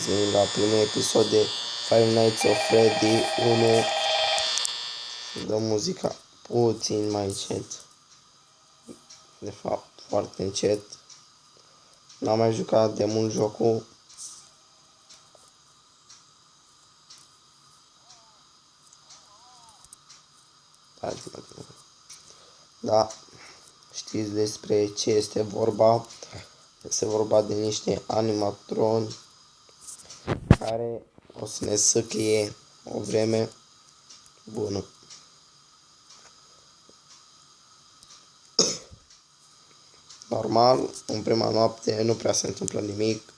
La primul episod de Five Nights at Freddy 1. Dă muzica puțin mai încet. De fapt, foarte încet. N-am mai jucat de mult jocul. Da, știți despre ce este vorba. Este vorba de niște animatroni care o să ne săclie o vreme bună. Normal, în prima noapte nu prea se întâmplă nimic.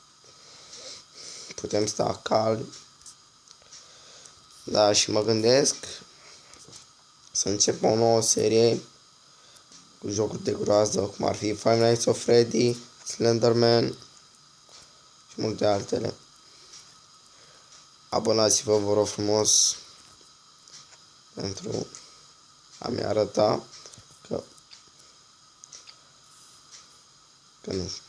Putem sta calmi. Da, și mă gândesc să încep o nouă serie cu jocuri de groază, cum ar fi Five Nights at Freddy, Slenderman și multe altele. Abonați-vă, vă rog frumos, pentru a-mi arăta că nu știu.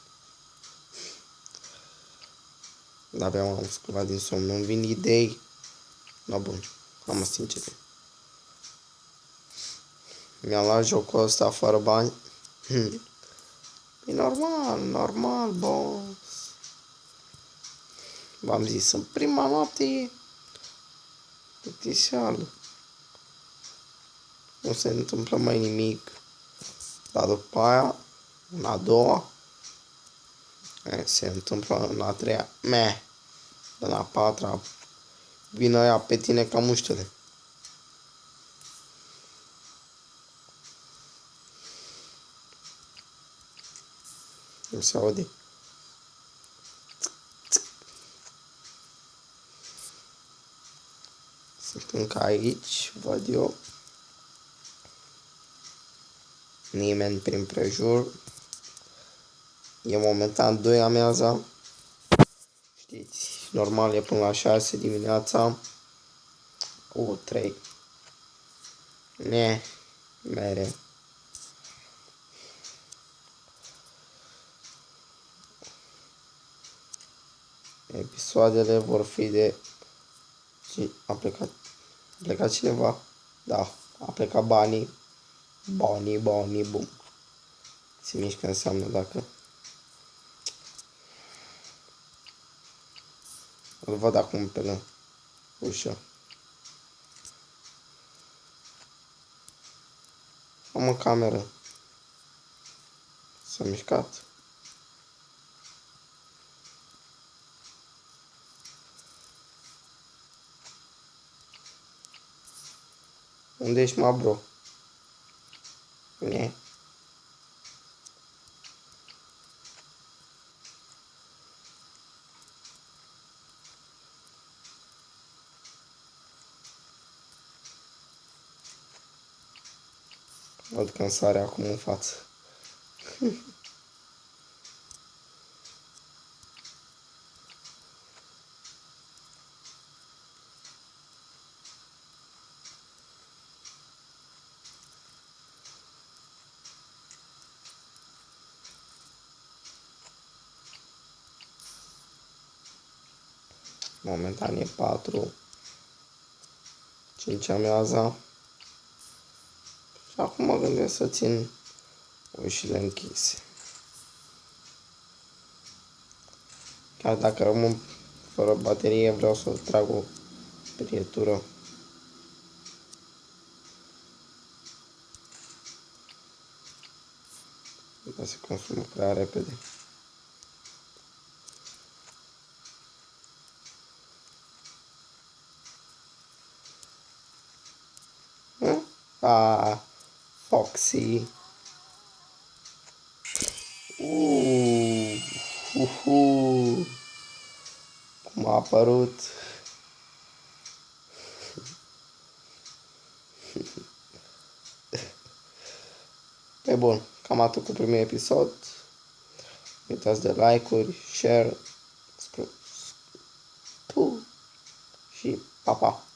De-abia m-am sculat din somn, nu-mi vin idei. Da, bun, am sincer. Mi-am luat jocul ăsta fără bani. E normal, boss. V-am zis, în prima noapte e plictiseală. Nu se întâmplă mai nimic. Dar după aia, în a doua, se întâmplă în a treia. În a patra, vine aia pe tine ca muștele. Nu se aude. Sunt încă aici, văd eu. Nimeni prin prejur. E momentan 2 amiaza. Știți, normal e până la 6 dimineața. 3. Mere. Episoadele vor fi de... A plecat cineva? Da, a plecat banii. Banii, bum. Se mișcă înseamnă dacă... Îl văd acum pe la ușă. Am în cameră. S-a mișcat. Unde ești, mă, bro? Văd că îmi sare acum în față. Momentan e 4. 5 amiaza. Și acum mă gândesc să țin ușile închise. Chiar dacă rămân fără baterie, vreau să trag o perietură. Dar se consumă prea repede. Foxy. Cum a apărut. E bun, cam atât cu primul episod. Uitați de like-uri, share, și pa, pa.